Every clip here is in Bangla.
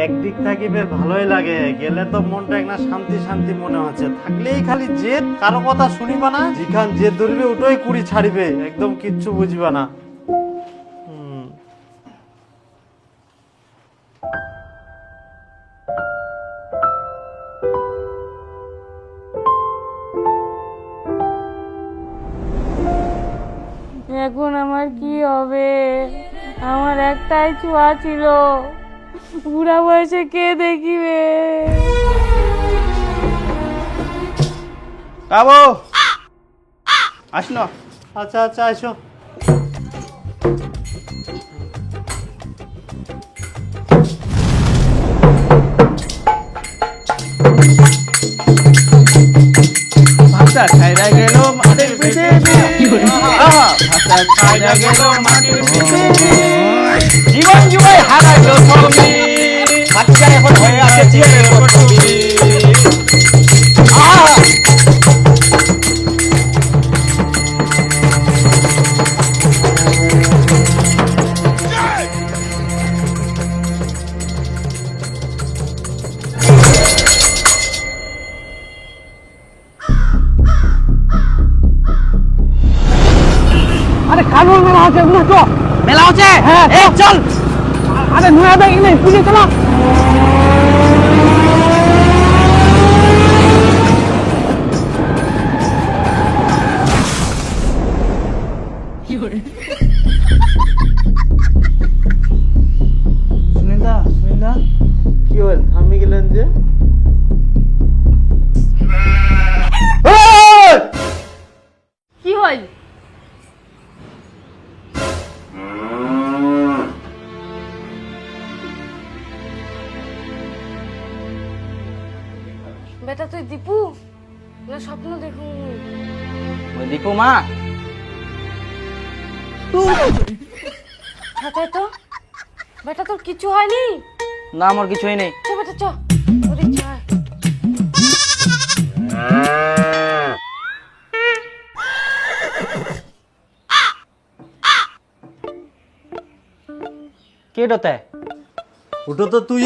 একদিক থেকে বেশ ভালোই লাগে, গেলে তো মনটা একটা শান্তি শান্তি মনে হচ্ছে। থাকলেই খালি জেদ, কারো কথা শুনিবা না, যেখান জেদ ধরবে ওটাই কুড়ি ছাড়িবে, একদম কিচ্ছু বুঝবা না। এখন আমার কি হবে? আমার একটাই ছোঁয়া ছিল, বুড়া বয়সে কে দেখিবে? বাবু আসন। আচ্ছা আচ্ছা, আসো। ভাষা ছাইরা গেল মাটির পৃথিবী, ভাষা ছাইরা গেল মাটির পৃথিবী, জীবন জুড়ে হারাইল ছবি, বাচ্চা এখন হয়ে আছে চিরের ছবি। আরে কানুন মেলা হচ্ছে, বুঝলি তো? মেলা হচ্ছে, হ্যাঁ এই চল। আরে নুয়া ব্যাগ নেই, বুঝলি চলো। সুনীলদা, সুনীলদা, কি হল, থামি গেলেন যে? কি হল? বেটা তুই দীপু না স্বপ্ন দেখুন? ওই দীপু মা। ছাতাই তো বেটা, তোর কিছু হয়নি? না আমার কিছুই নেই। চ বেটা চ, ওরে চায়। কে ডতে? ওটা তো তুই।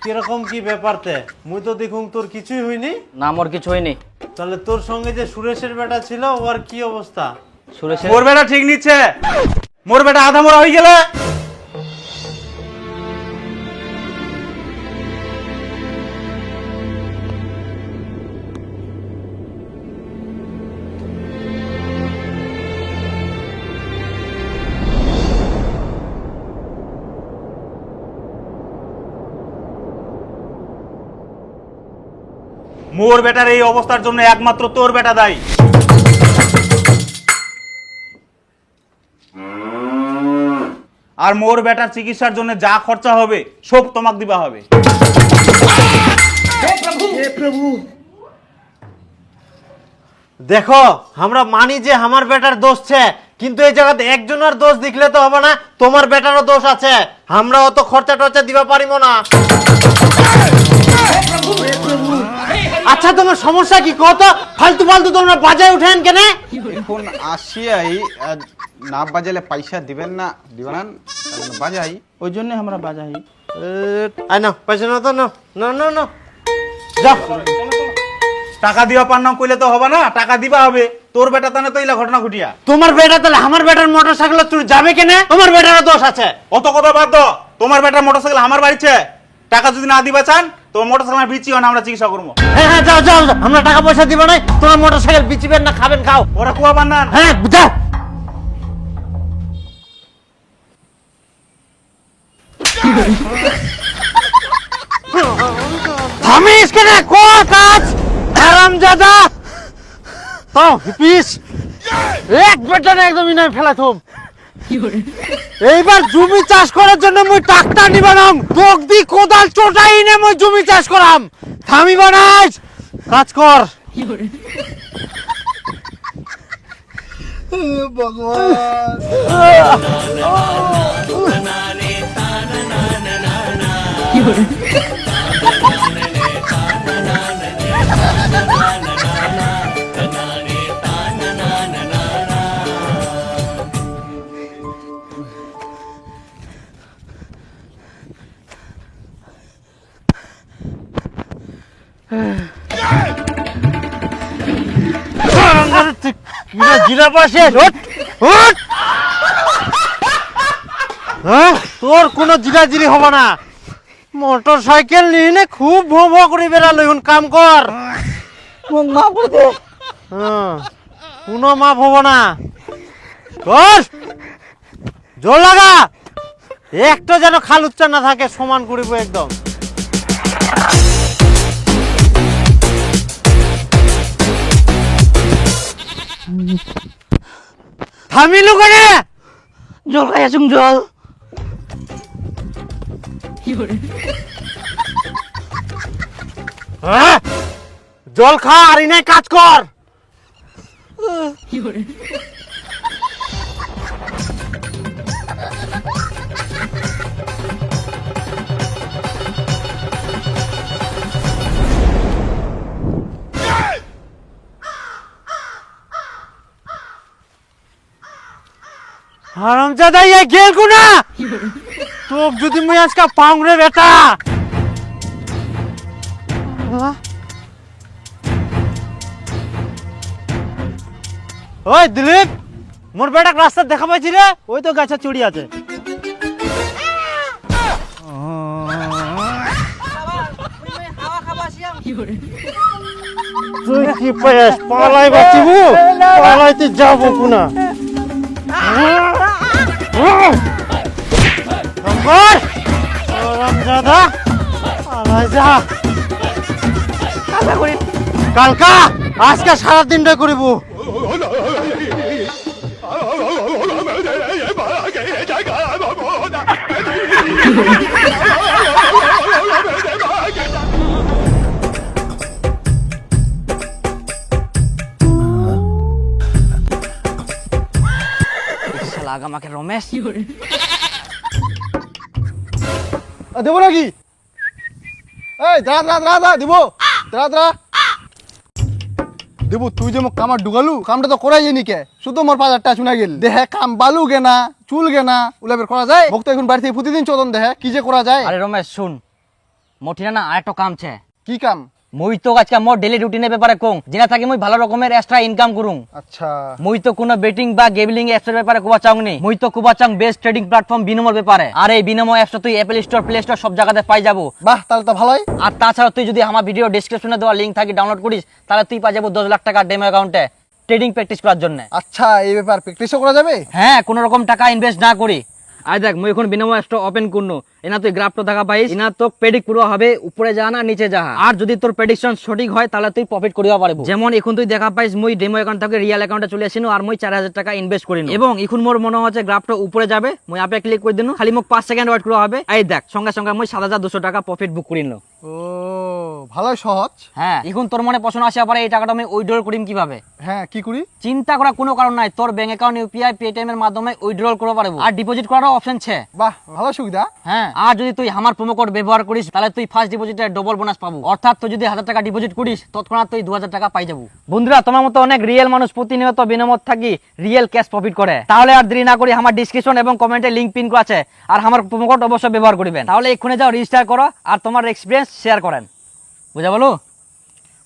কিরকম কি ব্যাপারতে? মুই তো দেখুন তোর কিছুই হয়নি। না আমার কিছুই নেই। তাহলে তোর সঙ্গে যে সুরেশের বেটা ছিল, ওর কি অবস্থা? সুরেশের মোর বেটা ঠিক নিচ্ছে, মোর বেটা আধা মরা হয়ে গেলে। মোর বেটার এই অবস্থার জন্য একমাত্র তোর বেটা দায়ী। আর মোর বেটার চিকিৎসার জন্য যা খরচা হবে সব তোমাক দিবা হবে। দেখো, আমরা মানি যে আমার বেটার দোষ আছে, কিন্তু এই জায়গাতে একজনের দোষ দেখলে তো হবে না, তোমার বেটারও দোষ আছে। আমরা অত খরচা টরচা দিবা পারিব না। আচ্ছা তোমার সমস্যা কি কত? ফালতু ফালতু তোমরা বাজায় উঠেন কেন? এখন আসিয়াই না বাজালে পয়সা দিবেন না, দিবেন না বাজাই, ওই জন্য আমরা বাজাই। আই না পয়সা না তো, না না না না, যাও। টাকা দিবা পার না কইলে তো হবে না, টাকা দিবা হবে। তোর বেটা তানে তো ইলা ঘটনা ঘটিয়া। তোমার বেটা তাহলে আমার বেটার মোটরসাইকেল চুরি যাবে কেন? তোমার বেটারও দোষ আছে। অত কথা বাদ দাও, তোমার বেটার মোটরসাইকেল আমার বাড়িতে। টাকা যদি না দিবা চান তো মোটরসাইকেল বিচি হয় না, আমরা চিকিৎসা করবো। হ্যাঁ হ্যাঁ, যাও যাও যাও। আমরা টাকা পয়সা দিব না, তোমার মোটরসাইকেল বিচিবেন না, খাবেন খাও। ওরা কুয়া বান্নান। হ্যাঁ যাও। থামিস কেন? কর কাজ, হারামজাদা। তাও হিপিস এক বেটা না, একদমই নাই ফেলা থুম। এইবার জমি চাষ করার জন্য মুই ট্রাক্টর নিবানাম, তোক দি কোদাল চোটাই নে মুই জমি চাষ করাম। থামি বানাইস, কাজ কর। কোনো জিরা পাশে উঠ উঠ। হ্যাঁ তোর কোনো জিরাজিরি হবে না। মোটর সাইকেল নিয়ে খুব ভো ভো করে বেড়ালো, এখন কাম কর। হ্যাঁ কোনো মাপ হবো না, কর জোর লাগা, একটা যেন খাল উচ্চার না থাকে, সমান করিব একদম। থামিলু করে জল খাই আসুন জল। হ্যাঁ? জল খা আর ইনাই কাজ কর। হারামজাদা ইয়ে গেল কুনা, তোক যদি মুই আজকে পাংরে বেটা। ওই দিলীপ, মোর বেটা রাস্তা দেখা পাইছি রে, ওই তো গাছে চুড়ি আছে। তুই কি পাইস পালাই বাঁচিবু, পালাইতে যাবো কুনা। হারামজাদা পালাই যা। কালকা আজকে সারাদিনটা করিব। লাগা আমাকে রমেশ। দেবো নাকি? এই দাঁড়া দাঁড়া দাঁড়া দিব, দাঁড়া দাঁড়া দেবো। তুই যে মোক কামার ঢুকালু, কামটা তো করাই জানি কে, শুধু মোর 5,000 শুনা গেল। দেহে কাম বালু গেনা চুল গেনা উলাবের করা যায়। মোক তো এখন বাড়ি থেকে প্রতিদিন চোদন দেহে, কি যে করা যায়। আরে রমেশ শুন, মোটিনা না আরেকটা কাম ছে। কি কাম? মুই তো আজকে মোর ডেলি রুটিনের ব্যাপারে কম, যেটা থাকি মুই ভালো রকমের এক্সট্রা ইনকাম করুম। আচ্ছা মুই তো কোনো বেটিং বা গেমলিং অ্যাপসের ব্যাপারে কুবা চাংনি। মুই তো কুবা চাং বেস্ট ট্রেডিং প্ল্যাটফর্ম বিনিময়ের ব্যাপারে। আর এই বিনিময় অ্যাপসটা তুই অ্যাপল স্টোর, প্লে স্টোর সব জায়গাতে পাই যাবো। বাহ, তাহলে তো ভালোই। আর তাছাড়া তুই যদি আমার ভিডিও ডেসক্রিপশনে দেওয়া লিঙ্ক থাকি ডাউনলোড করিস, তাহলে তুই পাই যাবো 10 লাখ টাকা ডেমো অ্যাকাউন্টে ট্রেডিং প্র্যাকটিস করার জন্য। আচ্ছা এই ব্যাপার প্র্যাকটিসও করা যাবে? হ্যাঁ, কোনো রকম টাকা ইনভেস্ট না করি। আর দেখ মুই এখন বিনিময় অ্যাপসটা ওপেন করনো, এনা তুই গ্রাফটা দেখা পাইস, এনা তো প্রেডিক্ট পুরো হবে উপরে যা না নিচে যা। আর যদি তোর প্রেডিকশন সঠিক হয় তাহলে তুই প্রফিট করিবা পারবো। যেমন এখন তুই দেখা পাইস মুই ডেমো অ্যাকাউন্ট থেকে রিয়েল অ্যাকাউন্টে চলে আসিনো, আর মুই 4000 টাকা ইনভেস্ট করিনো, এবং এখন মোর মনে হচ্ছে গ্রাফটা উপরে যাবে। মুই আপে ক্লিক করে দিনো, খালি মোক 5 সেকেন্ড ওয়েট করা হবে। এই দেখ সঙ্গে সঙ্গে মুই 7200 টাকা প্রফিট বুক করিনো। ও ভালোই সহজ। হ্যাঁ, এখন তোর মনে প্রশ্ন আসে পরে এই টাকাটা আমি উইথড্র করিম কিভাবে? হ্যাঁ কি করি? চিন্তা করার কোনো কারণ নাই, তোর ব্যাংক অ্যাকাউন্ট ইউপিআই পেটিএম এর মাধ্যমে উইথড্রল করতে পারবো, আর ডিপোজিট করারও অপশন আছে। বাহ, ভালো সুবিধা। হ্যাঁ, আর যদি তুই আমার প্রোমো কোড ব্যবহার করিস তাহলে তুই ফার্স্ট ডিপোজিটে ডবল বোনাস পাবো। অর্থাৎ তুই যদি 1000 টাকা ডিপোজিট করিস তৎক্ষণাৎ তুই 2000 টাকা পাই যাবো। বন্ধুরা, তোমার মতো অনেক রিয়েল মানুষ প্রতিনিয়ত বিনিময় থাকি রিয়েল ক্যাশ প্রফিট করে। তাহলে আর দেরি না করি আমার ডিসক্রিপশন এবং কমেন্টে লিংক পিন করা আছে, আর আমার প্রোমো কোড অবশ্যই ব্যবহার করবেন। তাহলে এক্ষুনি যাও রেজিস্টার করো আর তোমার এক্সপিরিয়েন্স শেয়ার করেন। বুঝা বলো?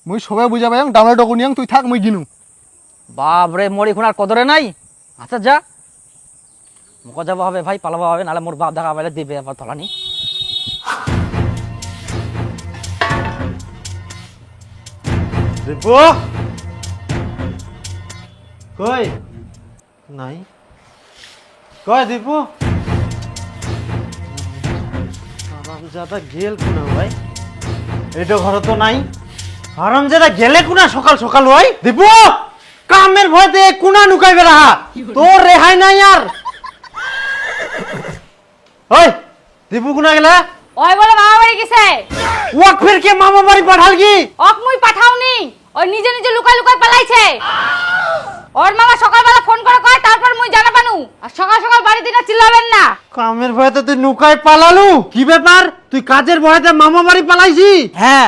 মুই সবাই বুঝা পাই, ডাউনলোড করে নিয়াম, তুই থাক মুই গিনু। বাপরে, মোর এখন আর কদরে নাই। আচ্ছা যা, মুখ যাবো হবে ভাই, পালাবো হবে, নাহলে মোর বাপ দেখা পাইলে দিবে আবার তলানি। দীপু কই নাই, কই দীপু? হারামজাদা গেল কোনা ভাই, এটা ঘরে তো নাই। হারামজাদা গেলে কোনা সকাল সকাল ভাই? দীপু কামের ভয়তে কোনা নুকাইবে রাহা, তোর রেহাই নাই আর। ওই দীপু কোনা গেলা? ওই বলে মামা বাড়ি গেছে। ওয়াক ফির কে মামা বাড়ি পাঠাল কি? অক মুই পাঠাওনি, ওই নিজে নিজে লুকাই লুকাই পালাইছে। ওর মামা সকালবেলা ফোন করে কয়, তারপর মুই জানা পানু। আর সকাল সকাল বাড়ি দিনা চিল্লাবেন না। কামের ভয়তে তুই নুকাই পালালু? কি ব্যাপার, তুই কাজের ভয়তে মামা বাড়ি পালাইছি? হ্যাঁ,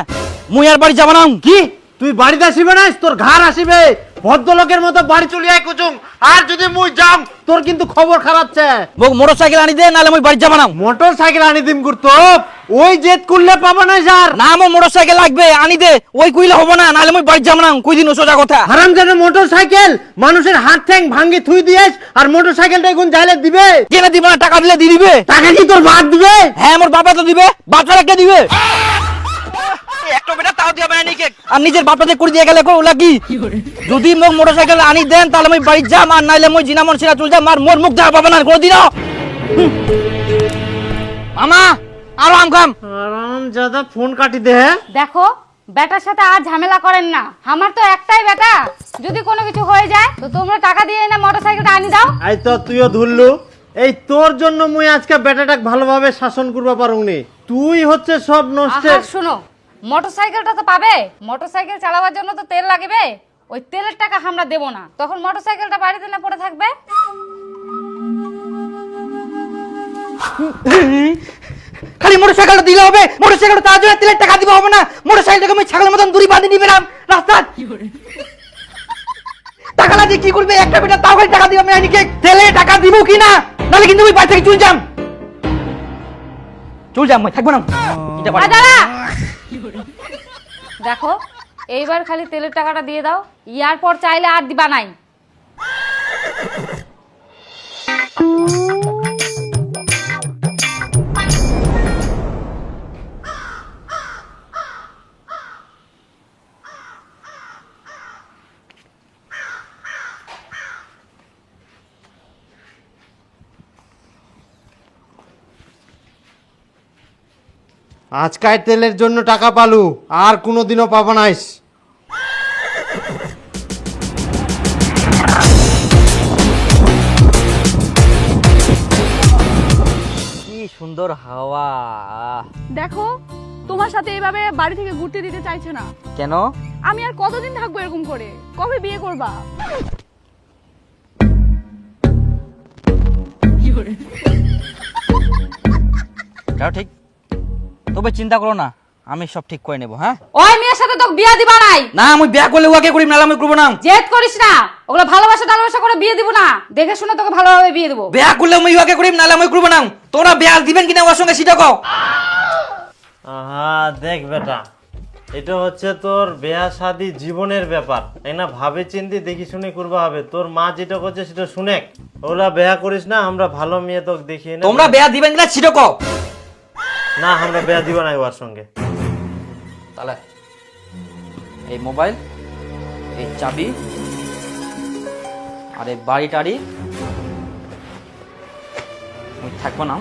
মুই আর বাড়ি যাব না। কি তুই বাড়িতে আসিবে না? তোর ঘর আসিবে, ভদ্রলোকের মতো বাড়ি চলে আয় কুচুং। আর যদি মুই যাম তোর কিন্তু খবর খারাপ ছে। মোটর সাইকেল আনি দে, নাহলে মুই বাড়ি যাব না। মোটর সাইকেল আনি দিম করতো, ওই জেদ করলে পাবা না যার। না আমার মোটরসাইকেল লাগবে আনি দে, ওই কইলে হবে না, নাহলে আমি বাড়ি যাব না, কই দিন সোজা কথা। হারামজাদা মোটরসাইকেল মানুষের হাত ঠ্যাং ভাঙ্গি থুই দিয়েছ, আর মোটরসাইকেলটা এখন যাইলে দিবে? কেন দিবে না, টাকা দিলে দিয়ে দিবে। টাকা কি তোর বাপ দিবে? হ্যাঁ আমার বাবা তো দিবে, বাপটা একটা দিবে। একটা বেটা তাও দিবে না নিকে, আর নিজের বাপটাতে করে দিয়ে গেলে ওলা কি? যদি মোক মোটরসাইকেল আনি দেন তাহলে আমি বাড়ি যাম, আর নাইলে মই জিনা মন সিনা চল যাম, আর মোর মুখ দেখা পাবে না কোনদিনও। মামা আরো আম খাম। হারামজাদা ফোন কাটি দে। দেখো বেটার সাথে আর ঝামেলা করেন না, আমার তো একটাই বেটা, যদি কোনো কিছু হয়ে যায় তো তোমরা টাকা দিয়ে না মোটরসাইকেলটা আনি দাও। আই তো তুইও ধরলু, এই তোর জন্য মুই আজকে বেটাটাকে ভালোভাবে শাসন করবা পারুনি। তুই হচ্ছে সব নষ্ট। আহা শুনো, মোটরসাইকেলটা তো পাবে, মোটরসাইকেল চালাবার জন্য তো তেল লাগবে, ওই তেলের টাকা আমরা দেব না, তখন মোটরসাইকেলটা বাড়িতে না পড়ে থাকবে। খালি মোটরসাইকেলটা দিলে হবে, মোটরসাইকেলটা তার জন্য তেলের টাকা দিতে হবে না, মোটরসাইকেলটাকে আমি ছাগলের মতন দড়ি বাঁধি নিবে নাম রাস্তা। টাকা না দিয়ে কি করবে, একটা বেটা তাও খালি টাকা দিবে, আমি আইনি কে তেলে টাকা দিব কি না, নাহলে কিন্তু আমি বাড়ি থেকে চলে যাম, আমি থাকবো না এটা বাড়ি। দাদা দেখো এইবার খালি তেলের টাকাটা দিয়ে দাও, ইয়ার পর চাইলে আর দিবা নাই। আজকাল তেলের জন্য টাকা পালু, আর কোনোদিনও পাবা নাইস। কি সুন্দর হাওয়া। দেখো তোমার সাথে এইভাবে বাড়ি থেকে ঘুরতে দিতে চাইছে না। কেন? আমি আর কতদিন থাকবো এরকম করে, কবে বিয়ে করবা? এটাও ঠিক, তবে চিন্তা করো না, আমি সব ঠিক করে নেবো। হ্যাঁ ওই মেয়ের সাথে তো বিয়া দিবা নাই। না আমি বিয়া করলে উহাকে করি, নাহলে আমি করবো না। জেদ করিস না, ওগুলো ভালোবাসা টালোবাসা করে বিয়ে দিব না, দেখে শুনে তোকে ভালোভাবে বিয়ে দেবো। বিয়া করলে আমি উহাকে করি, নাহলে আমি করবো না। তোমরা বিয়া দিবেন কিনা ওর সঙ্গে সেটা কও। আহা দেখ বেটা, এটা হচ্ছে তোর বিয়া শাদী জীবনের ব্যাপার, তাই না? ভাবে চিন্তি দেখি শুনে করবা হবে। তোর মা যেটা করছে সেটা শুনে, ওরা বিয়া করিস না, আমরা ভালো মেয়ে তোকে দেখিয়ে না। তোমরা বিয়া দিবেন কিনা সেটা কও। না আমরা বিয়া দিব না ওর সঙ্গে। তাহলে এই মোবাইল, এই চাবি, আর এই বাড়ি টাড়ি আমি থাকবো না।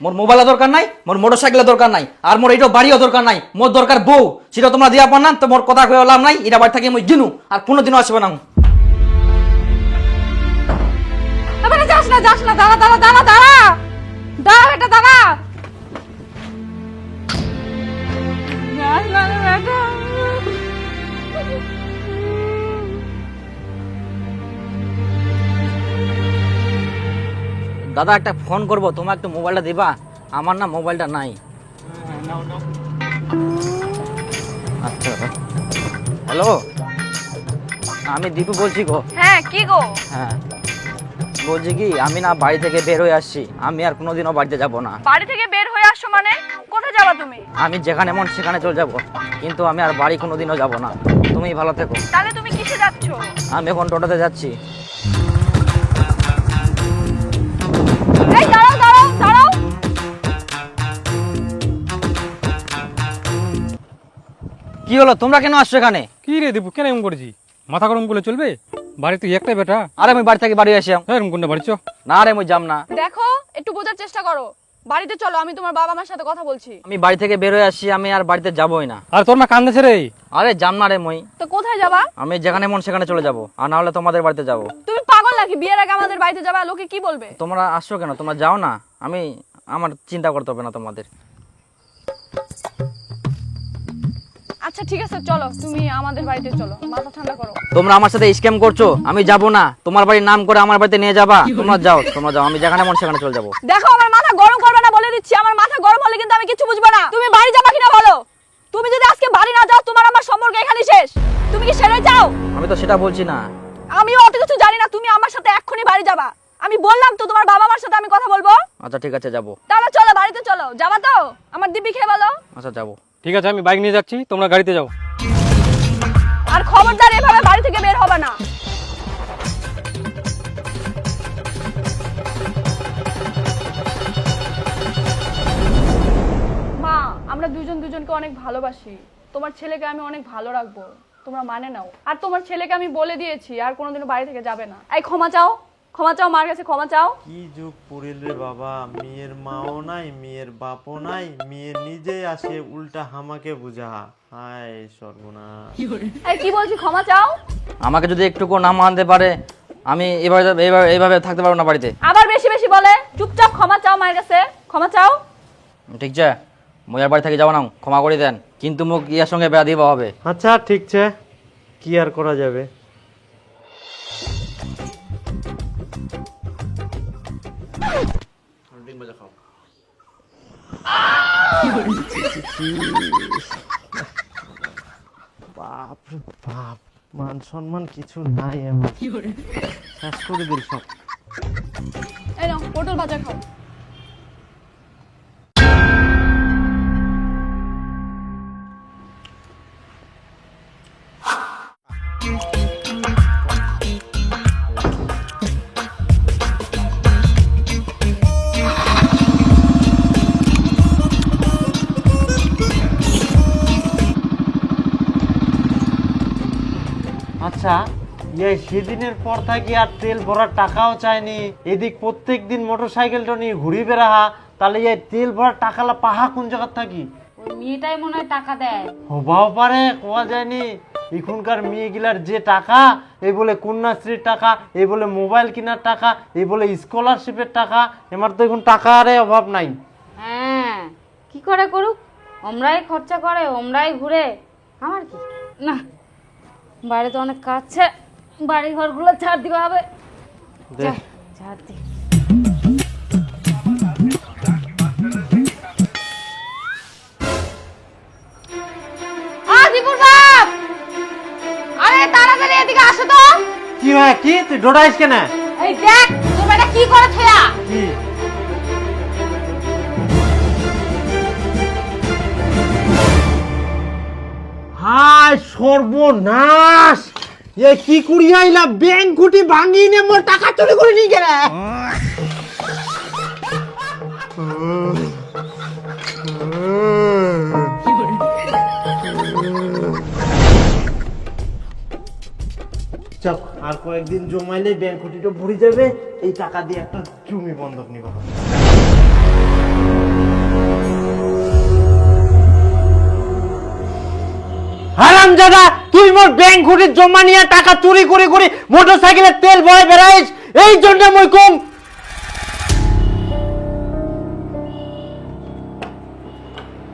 মোর মোবাইলের দরকার নাই, মোর মোটরসাইকেলের দরকার নাই, আর মোর এইটা বাড়িও দরকার নাই। মোর দরকার বউ, সেটা তোমরা দিয়া পার না, তো মোর কথা কয়ে লাভ নাই। এটা বাড়ি থেকে মই জিনু, আর কোনোদিনও আসবে না। এবারে যাস না, যাস না, দাঁড়া দাঁড়া দাঁড়া দাঁড়া দাঁড়া বেটা দাঁড়া। যাস না রে বেটা। দাদা একটা ফোন করবো, তোমার একটু মোবাইলটা দিবা, আমার না মোবাইলটা নাই। আচ্ছা হ্যালো, আমি দীপু বলছি গো। হ্যাঁ কি গো? হ্যাঁ বলছি কি, আমি না বাড়ি থেকে বের হয়ে আসছি, আমি আর কোনোদিনও বাড়িতে যাব না। বাড়ি থেকে বের হয়ে আসছো মানে? কোথায় যাবা তুমি? আমি যেখানে মন সেখানে চলে যাব, কিন্তু আমি আর বাড়ি কোনোদিনও যাব না। তুমি ভালো থেকো। তাহলে তুমি কিসে যাচ্ছো? আমি এখন টোটোতে যাচ্ছি। এই দাঁড়াও দাঁড়াও দাঁড়াও। কি হলো, তোমরা কেন আসছো এখানে? কি রে দীপু, কেন এমন করেছি? মাথা গরম করলে চলবে? বাড়ি তুই একটাই বেটা। আরে আমি বাড়ি থেকে বাড়ি আসলাম। এরকম কোনটা বাড়ি চ। না রে, আমি যাব না। দেখো একটু বোঝার চেষ্টা করো, বাড়িতে চলো, আমি তোমার বাবা মার সাথে কথা বলছি। আমি বাড়ি থেকে বের হয়ে আসছি, আমি আর বাড়িতে যাবই না। আর তোর মা কান্দেছে রে। আরে যাম না রে মই, তো কোথায় যাবা? আমি যেখানে মন সেখানে চলে যাব, আর না হলে তোমাদের বাড়িতে যাব। তুমি পাগল নাকি? বিয়ের আগে আমাদের বাড়িতে যাবা, লোকে কি বলবে? তোমরা আসছো কেন? তোমরা যাও না, আমি আমার চিন্তা করতে হবে না তোমাদের। আচ্ছা ঠিক আছে চলো, তুমি আমাদের বাড়িতে চলো, মাথা ঠান্ডা করো। তোমরা আমার সাথে স্ক্যাম করছো, আমি যাব না। তোমার বাড়ির নাম করে আমার বাড়িতে নিয়ে যাবা, তোমরা যাও, তোমরা যাও, আমি যেখানে মন সেখানে চলে যাবো। দেখো আমার মাথা গরম করবে না বলে দিচ্ছি, আমার মাথা গরম হলে কিন্তু আমি কিছু বুঝবো না। তুমি বাড়ি যাবা কিনা বলো? তুমি যদি আজকে বাড়ি না যাও, তোমার আমার সম্পর্ক এখানেই শেষ। তুমি কি সেরে যাও? আমি তো সেটা বলছি না। আমিও অত কিছু জানি না, তুমি আমার সাথে এক্ষুনি বাড়ি যাবা। আমি বললাম তো তোমার বাবা মার সাথে আমি কথা বলবো। আচ্ছা ঠিক আছে, যাবো। তাহলে চলো বাড়ি বাড়িতে চলো, যাবা তো? আমার দিব্যি খেয়ে বলো। আচ্ছা যাবো। ঠিক আছে, আমি বাইক নিয়ে যাচ্ছি, তোমরা গাড়িতে যাও। আর খবরদার এভাবে বাড়ি থেকে বের হবে না। মা, আমরা দুজন দুজনকে অনেক ভালোবাসি। তোমার ছেলেকে আমি অনেক ভালো রাখবো, তোমরা মানে নাও। আর তোমার ছেলেকে আমি বলে দিয়েছি আর কোনোদিনও বাড়ি থেকে যাবে না। এই ক্ষমা চাও, ক্ষমা চাও, মার কাছে ক্ষমা চাও। কি যুগ পড়িল রে বাবা, মেয়ের মাও নাই, মেয়ের বাপও নাই, মেয়ে নিজেই আসে উল্টা হামাকে বুঝা। হায় সর্বনাশ। এই কি বলছি, ক্ষমা চাও। আমাকে যদি একটুকু না মানতে পারে, আমি এইভাবে থাকতে পারবো না বাড়িতে। আবার বেশি বেশি বলে, চুপচাপ ক্ষমা চাও মায়ের কাছে, ক্ষমা চাও। ঠিক আছে, মই আর বাড়ি থেকে যাবো না, ক্ষমা করে দেন, কিন্তু মোক ইয়ার সঙ্গে বেড়া দিবা হবে। আচ্ছা ঠিক আছে, কি আর করা যাবে। বাপ রে বাপ, মান সম্মান কিছু নাই আমার, শেষ করে দিল সব। এই নাও পটল ভাজা খাও। আচ্ছা, এই সেদিনের পর থাকি আর তেল ভরার টাকাও চায়নি, এদিক প্রত্যেক দিন মোটরসাইকেলটা নিয়ে ঘুরি বেড়াহা, তাহলে এই তেল ভরার টাকালা পাহা কোন জায়গা থাকি? ওই মেয়েটাই মনে হয় টাকা দেয়। হবাও পারে, কোয়া যায়নি। এখনকার মেয়েগুলার যে টাকা, এই বলে কন্যাশ্রীর টাকা, এই বলে মোবাইল কেনার টাকা, এই বলে স্কলারশিপের টাকা, আমার তো এখন টাকার অভাব নাই। হ্যাঁ, কি করে করুক, ওমরাই খরচা করে, ওমরাই ঘুরে, আমার কি না। বাইরে তো অনেক কাজ আছে, বাড়ি ঘরগুলো ছাড় দিতে হবে। দেখ ছাড় দি। দীপুর বাপ, আরে তাড়াতাড়ি এদিকে আসো তো। কি হয়, কি তুই ডোডাইস কেন? এই দেখ তোর বেটা কি করে থয়া। কি হায় সর্বনাশ, এ কি করিয়া আইলা, ব্যাংক ঘুটি ভাঙি নে মোর টাকা চুরি করে নিয়ে গেলে। চল, আর কয়েকদিন জমাইলে ব্যাংক ঘুটিটা ভরে যাবে, এই টাকা দিয়ে একটা জমি বন্ধক নিব। হারামজাদা, তুই মোর ব্যাংক ঘুটির জমা নিয়ে টাকা চুরি করে করে মোটরসাইকেলের তেল ভরে বেড়াইস, এই জন্য মই কম।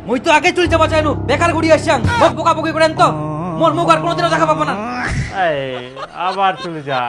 মই তো আগে চুরি যাবা চাইনু, বেকার ঘুরি আসছাং, মোক বোকা বকি করেন তো, মোর মুখ আর কোনোদিনও দেখা পাবো না। আবার চলে যা।